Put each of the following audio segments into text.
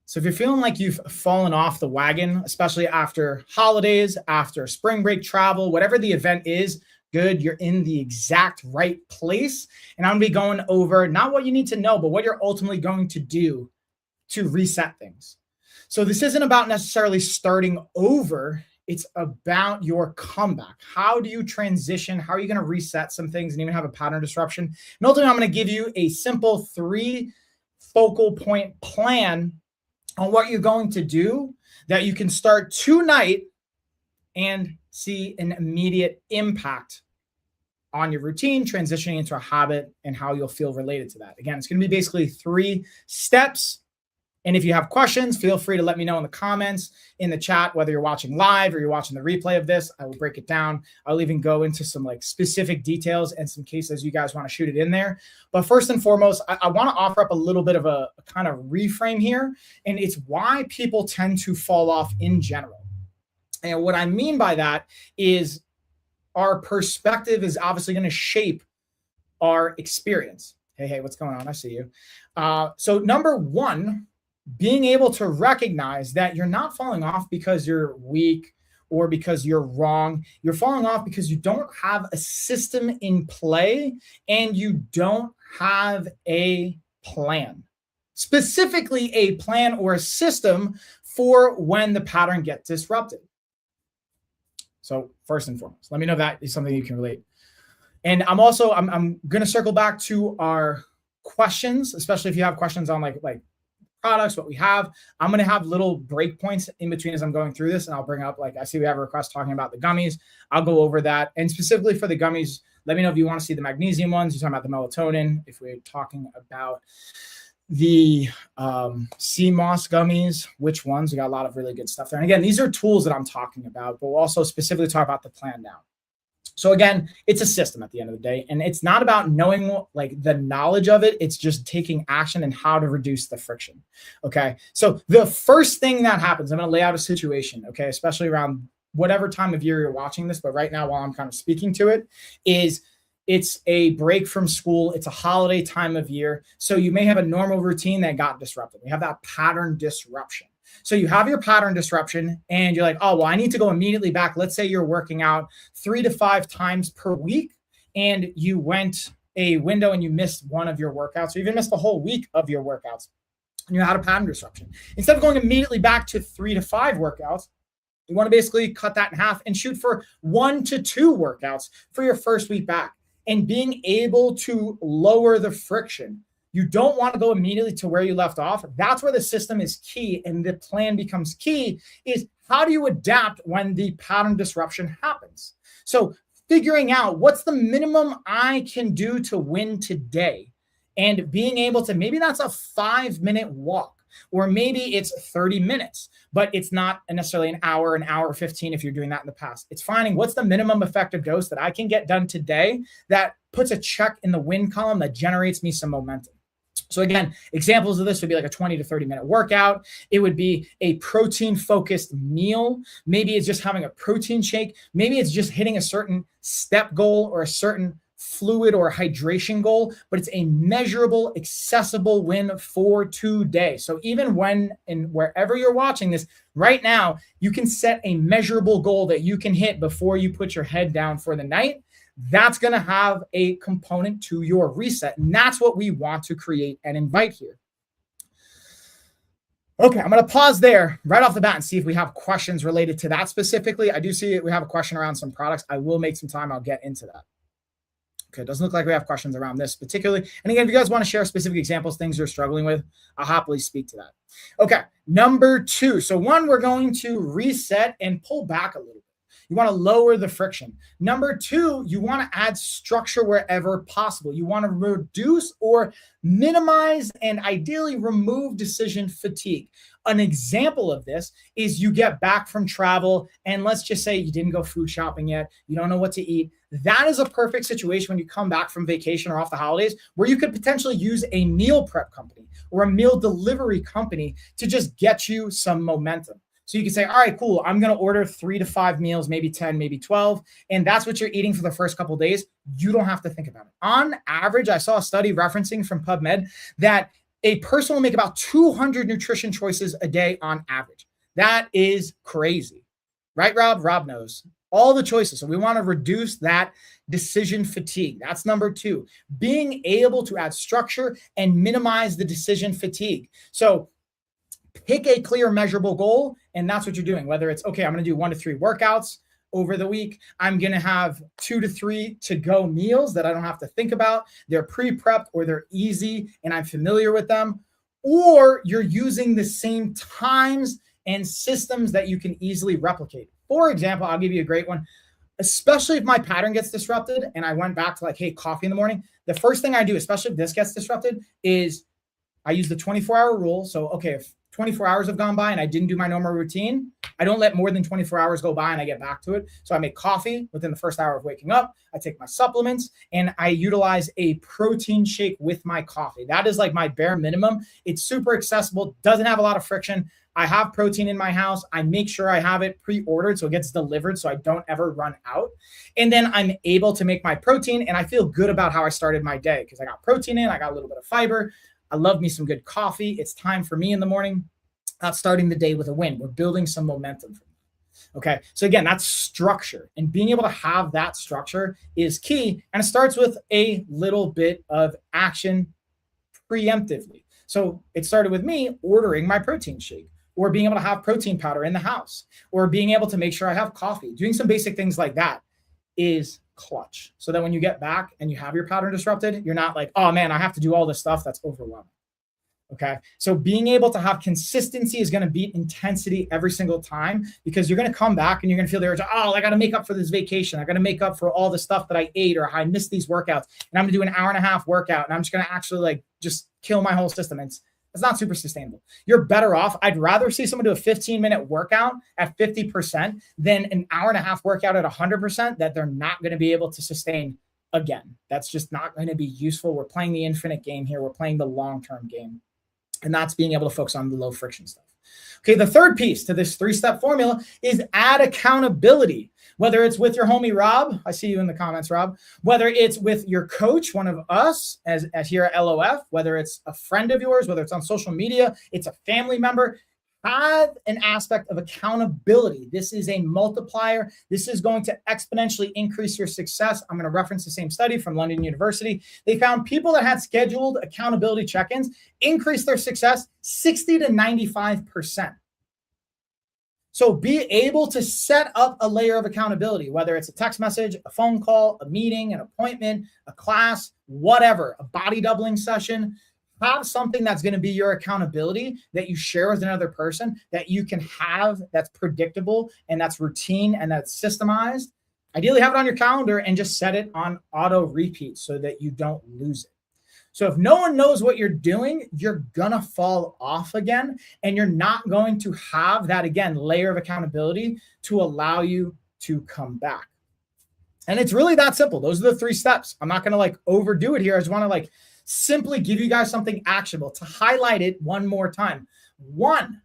So if you're feeling like you've fallen off the wagon, especially after holidays, after spring break travel, whatever the event is, good, you're in the exact right place. And I'm gonna be going over not what you need to know, but what you're ultimately going to do to reset things. So this isn't about necessarily starting over. It's about your comeback. How do you transition? How are you going to reset some things and even have a pattern disruption? And ultimately, I'm going to give you a simple 3 focal point plan on what you're going to do that you can start tonight and see an immediate impact on your routine, transitioning into a habit, and how you'll feel related to that. Again, it's going to be basically 3 steps. And if you have questions, feel free to let me know in the comments, in the chat, whether you're watching live or you're watching the replay of this. I will break it down. I'll even go into some like specific details and some cases you guys want to shoot it in there. But first and foremost, I want to offer up a little bit of a kind of reframe here. And it's why people tend to fall off in general. And what I mean by that is our perspective is obviously going to shape our experience. Hey, what's going on? I see you. So number 1, being able to recognize that you're not falling off because you're weak or because you're wrong. You're falling off because you don't have a system in play and you don't have a plan. Specifically, a plan or a system for when the pattern gets disrupted. So first and foremost, let me know if that is something you can relate. And I'm going to circle back to our questions, especially if you have questions on like products, what we have. I'm going to have little breakpoints in between as I'm going through this, and I'll bring up, like, I see we have a request talking about the gummies. I'll go over that. And specifically for the gummies, let me know if you want to see the magnesium ones. You're talking about the melatonin. If we're talking about the sea moss gummies, which ones? We got a lot of really good stuff there. And again, these are tools that I'm talking about, but we'll also specifically talk about the plan now. So again, it's a system at the end of the day, and it's not about knowing like the knowledge of it. It's just taking action and how to reduce the friction. Okay. So the first thing that happens, I'm going to lay out a situation. Okay. Especially around whatever time of year you're watching this, but right now while I'm kind of speaking to it, is it's a break from school. It's a holiday time of year. So you may have a normal routine that got disrupted. We have that pattern disruption. So you have your pattern disruption and you're like, oh, well, I need to go immediately back. Let's say you're working out 3 to 5 times per week and you went a window and you missed one of your workouts, or even missed the whole week of your workouts, and you had a pattern disruption. Instead of going immediately back to 3 to 5 workouts, you want to basically cut that in half and shoot for 1 to 2 workouts for your first week back, and being able to lower the friction. You don't want to go immediately to where you left off. That's where the system is key and the plan becomes key, is how do you adapt when the pattern disruption happens? So figuring out what's the minimum I can do to win today, and being able to, maybe that's a 5-minute walk, or maybe it's 30 minutes, but it's not necessarily an hour 15 if you're doing that in the past. It's finding what's the minimum effective dose that I can get done today that puts a check in the win column that generates me some momentum. So again, examples of this would be like a 20 to 30 minute workout. It would be a protein focused meal. Maybe it's just having a protein shake. Maybe it's just hitting a certain step goal or a certain fluid or hydration goal, but it's a measurable, accessible win for today. So even when and wherever you're watching this right now, you can set a measurable goal that you can hit before you put your head down for the night. That's going to have a component to your reset. And that's what we want to create and invite here. Okay, I'm going to pause there right off the bat and see if we have questions related to that specifically. I do see we have a question around some products. I will make some time. I'll get into that. Okay, it doesn't look like we have questions around this particularly. And again, if you guys want to share specific examples, things you're struggling with, I'll happily speak to that. Okay, number 2. So 1, we're going to reset and pull back a little bit. You want to lower the friction. Number 2, you want to add structure wherever possible. You want to reduce or minimize and ideally remove decision fatigue. An example of this is you get back from travel and let's just say you didn't go food shopping yet. You don't know what to eat. That is a perfect situation when you come back from vacation or off the holidays where you could potentially use a meal prep company or a meal delivery company to just get you some momentum. So you can say, all right, cool. I'm going to order 3 to 5 meals, maybe 10, maybe 12. And that's what you're eating for the first couple of days. You don't have to think about it. On average, I saw a study referencing from PubMed that a person will make about 200 nutrition choices a day on average. That is crazy, right, Rob? Rob knows all the choices. So we want to reduce that decision fatigue. That's number two, being able to add structure and minimize the decision fatigue. So pick a clear, measurable goal, and that's what you're doing. Whether it's, okay, I'm going to do 1 to 3 workouts over the week. I'm going to have 2 to 3 to-go meals that I don't have to think about. They're pre-prepped or they're easy and I'm familiar with them. Or you're using the same times and systems that you can easily replicate. For example, I'll give you a great one. Especially if my pattern gets disrupted and I went back to like, hey, coffee in the morning. The first thing I do, especially if this gets disrupted, is I use the 24-hour rule. So, okay, if 24 hours have gone by and I didn't do my normal routine, I don't let more than 24 hours go by and I get back to it. So I make coffee within the first hour of waking up. I take my supplements and I utilize a protein shake with my coffee. That is like my bare minimum. It's super accessible, doesn't have a lot of friction. I have protein in my house. I make sure I have it pre-ordered so it gets delivered so I don't ever run out. And then I'm able to make my protein and I feel good about how I started my day because I got protein in, I got a little bit of fiber. I love me some good coffee. It's time for me in the morning. Not starting the day with a win. We're building some momentum from that. Okay. So again, that's structure, and being able to have that structure is key. And it starts with a little bit of action preemptively. So it started with me ordering my protein shake, or being able to have protein powder in the house, or being able to make sure I have coffee. Doing some basic things like that is clutch. So that when you get back and you have your pattern disrupted, you're not like, oh man, I have to do all this stuff. That's overwhelming. Okay. So being able to have consistency is going to beat intensity every single time, because you're going to come back and you're going to feel the urge, oh, I got to make up for this vacation. I got to make up for all the stuff that I ate, or I missed these workouts, and I'm going to do an hour and a half workout and I'm just going to actually like just kill my whole system. It's not super sustainable. You're better off. I'd rather see someone do a 15-minute workout at 50% than an hour and a half workout at 100% that they're not going to be able to sustain again. That's just not going to be useful. We're playing the infinite game here. We're playing the long-term game. And that's being able to focus on the low friction stuff. Okay, the third piece to this 3-step formula is add accountability. Whether it's with your homie Rob, I see you in the comments, Rob. Whether it's with your coach, one of us as here at LOF, whether it's a friend of yours, whether it's on social media, it's a family member, have an aspect of accountability. This is a multiplier. This is going to exponentially increase your success. I'm going to reference the same study from London University. They found people that had scheduled accountability check-ins increased their success 60 to 95%. So be able to set up a layer of accountability, whether it's a text message, a phone call, a meeting, an appointment, a class, whatever, a body doubling session. Have something that's going to be your accountability that you share with another person, that you can have, that's predictable and that's routine and that's systemized. Ideally have it on your calendar and just set it on auto repeat so that you don't lose it. So if no one knows what you're doing, you're going to fall off again, and you're not going to have that, again, layer of accountability to allow you to come back. And it's really that simple. Those are the 3 steps. I'm not going to like overdo it here. I just want to like simply give you guys something actionable to highlight it one more time. 1,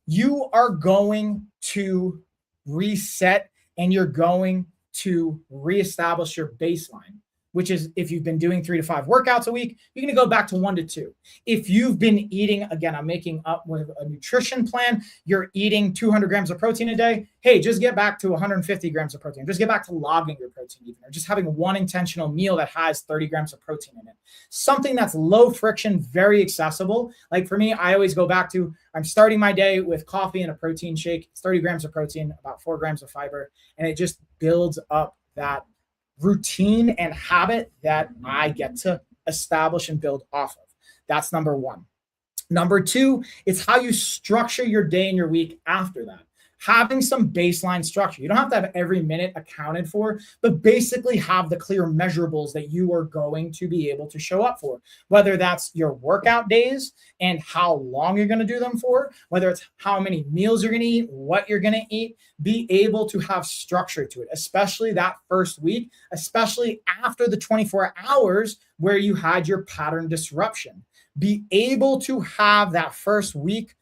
you are going to reset and you're going to reestablish your baseline, which is if you've been doing 3 to 5 workouts a week, you're going to go back to 1 to 2. If you've been eating, again, I'm making up with a nutrition plan, you're eating 200 grams of protein a day. Hey, just get back to 150 grams of protein. Just get back to logging your protein even, or just having one intentional meal that has 30 grams of protein in it. Something that's low friction, very accessible. Like for me, I always go back to, I'm starting my day with coffee and a protein shake. It's 30 grams of protein, about 4 grams of fiber, and it just builds up that routine and habit that I get to establish and build off of. That's number 1. Number 2, it's how you structure your day and your week after that. Having some baseline structure. You don't have to have every minute accounted for, but basically have the clear measurables that you are going to be able to show up for. Whether that's your workout days and how long you're going to do them for, whether it's how many meals you're going to eat, what you're going to eat, be able to have structure to it, especially that first week, especially after the 24 hours where you had your pattern disruption. Be able to have that first week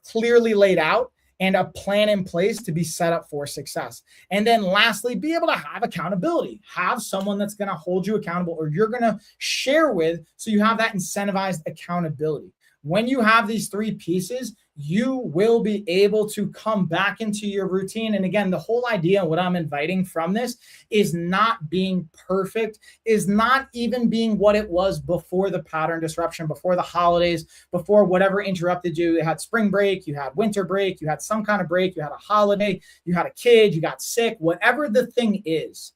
clearly laid out and a plan in place to be set up for success. And then lastly, be able to have accountability. Have someone that's going to hold you accountable or you're going to share with, so you have that incentivized accountability. when you have these three pieces, you will be able to come back into your routine. And again, the whole idea, what I'm inviting from this is not being perfect, is not even being what it was before the pattern disruption, before the holidays, before whatever interrupted you. You had spring break, you had winter break, you had some kind of break, you had a holiday, you had a kid, you got sick, whatever the thing is.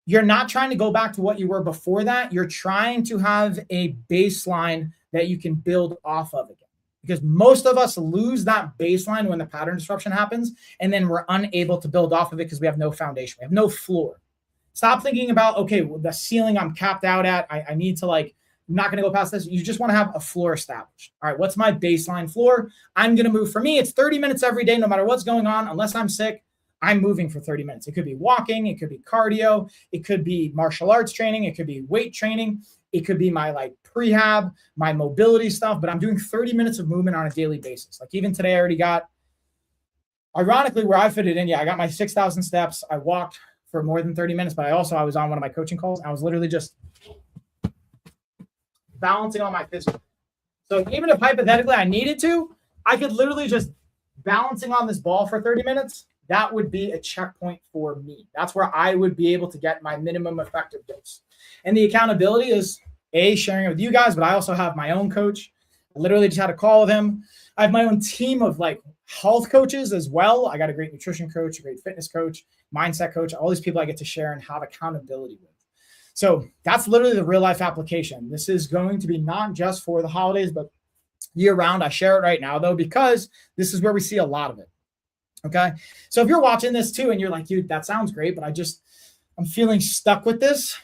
You're not trying to go back to what you were before that. You're trying to have a baseline that you can build off of again. Because most of us lose that baseline when the pattern disruption happens, and then we're unable to build off of it because we have no foundation. We have no floor. Stop thinking about, okay, well, the ceiling I'm capped out at. I need to I'm not going to go past this. You just want to have a floor established. All right, what's my baseline floor? I'm going to move. For me, it's 30 minutes every day, no matter what's going on, unless I'm sick. I'm moving for 30 minutes. It could be walking. It could be cardio. It could be martial arts training. It could be weight training. It could be my prehab, my mobility stuff, but I'm doing 30 minutes of movement on a daily basis. Like even today, I already got, ironically, where I fit it in. Yeah, I got my 6,000 steps. I walked for more than 30 minutes, but I was on one of my coaching calls. I was literally just balancing on my physical. So even if hypothetically I needed to, I could literally just balancing on this ball for 30 minutes. That would be a checkpoint for me. That's where I would be able to get my minimum effective dose. And the accountability is sharing it with you guys, but I also have my own coach. I literally just had a call with him. I have my own team of health coaches as well. I got a great nutrition coach, a great fitness coach, mindset coach, all these people I get to share and have accountability with. So that's literally the real life application. This is going to be not just for the holidays, but year round. I share it right now though, because this is where we see a lot of it. Okay. So if you're watching this too, and you're like, dude, that sounds great, but I'm feeling stuck with this.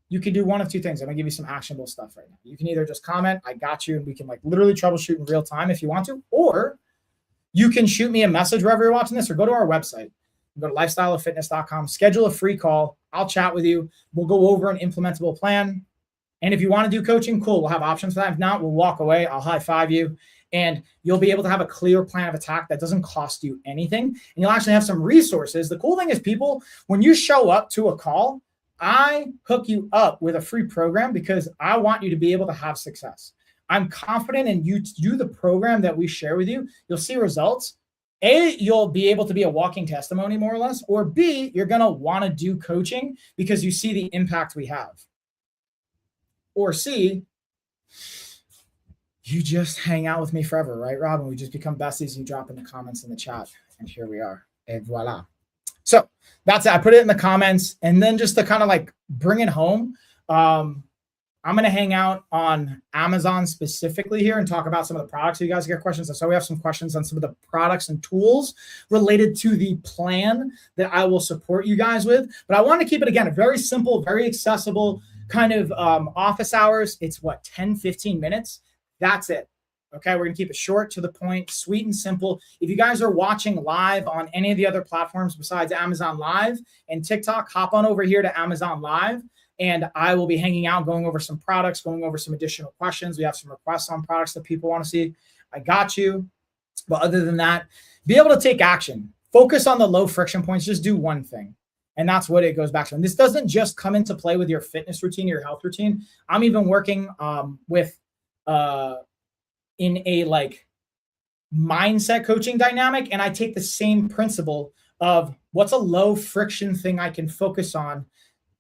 You can do one of two things. I'm gonna give you some actionable stuff right now. You can either just comment, I got you, and we can literally troubleshoot in real time if you want to, or you can shoot me a message wherever you're watching this, or go to our website. Go to lifestyleoffitness.com, schedule a free call. I'll chat with you. We'll go over an implementable plan. And if you want to do coaching, cool. We'll have options for that. If not, we'll walk away. I'll high five you. And you'll be able to have a clear plan of attack that doesn't cost you anything. And you'll actually have some resources. The cool thing is, people, when you show up to a call, I hook you up with a free program because I want you to be able to have success. I'm confident in you to do the program that we share with you. You'll see results. A, you'll be able to be a walking testimony, more or less. Or B, you're going to want to do coaching because you see the impact we have. Or C, you just hang out with me forever, right, Robin? We just become besties. You drop in the comments in the chat, and here we are. Et voila. So that's it. I put it in the comments, and then just to kind of bring it home, I'm going to hang out on Amazon specifically here and talk about some of the products. So you guys get questions. So we have some questions on some of the products and tools related to the plan that I will support you guys with. But I want to keep it, again, a very simple, very accessible kind of office hours. It's 10, 15 minutes. That's it. Okay, we're going to keep it short, to the point, sweet and simple. If you guys are watching live on any of the other platforms besides Amazon Live and TikTok, hop on over here to Amazon Live, and I will be hanging out, going over some products, going over some additional questions. We have some requests on products that people want to see. I got you. But other than that, be able to take action. Focus on the low friction points. Just do one thing. And that's what it goes back to. And this doesn't just come into play with your fitness routine, your health routine. I'm even working with in a mindset coaching dynamic, and I take the same principle of what's a low friction thing I can focus on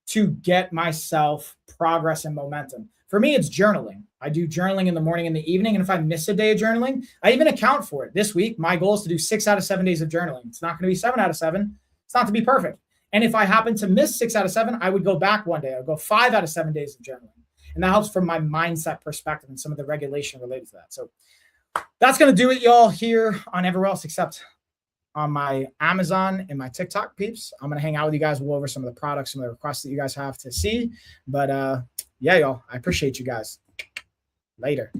to get myself progress and momentum. For me, it's journaling. I do journaling in the morning and the evening, and if I miss a day of journaling, I even account for it. This week, my goal is to do 6 out of 7 days of journaling. It's not going to be 7 out of 7. It's not to be perfect. And if I happen to miss 6 out of 7, I would go back one day. I'll go 5 out of 7 days of journaling. And that helps from my mindset perspective and some of the regulation related to that. So that's going to do it, y'all, here on everywhere else except on my Amazon and my TikTok peeps. I'm going to hang out with you guys. We'll go over some of the products, some of the requests that you guys have to see. But yeah, y'all, I appreciate you guys. Later.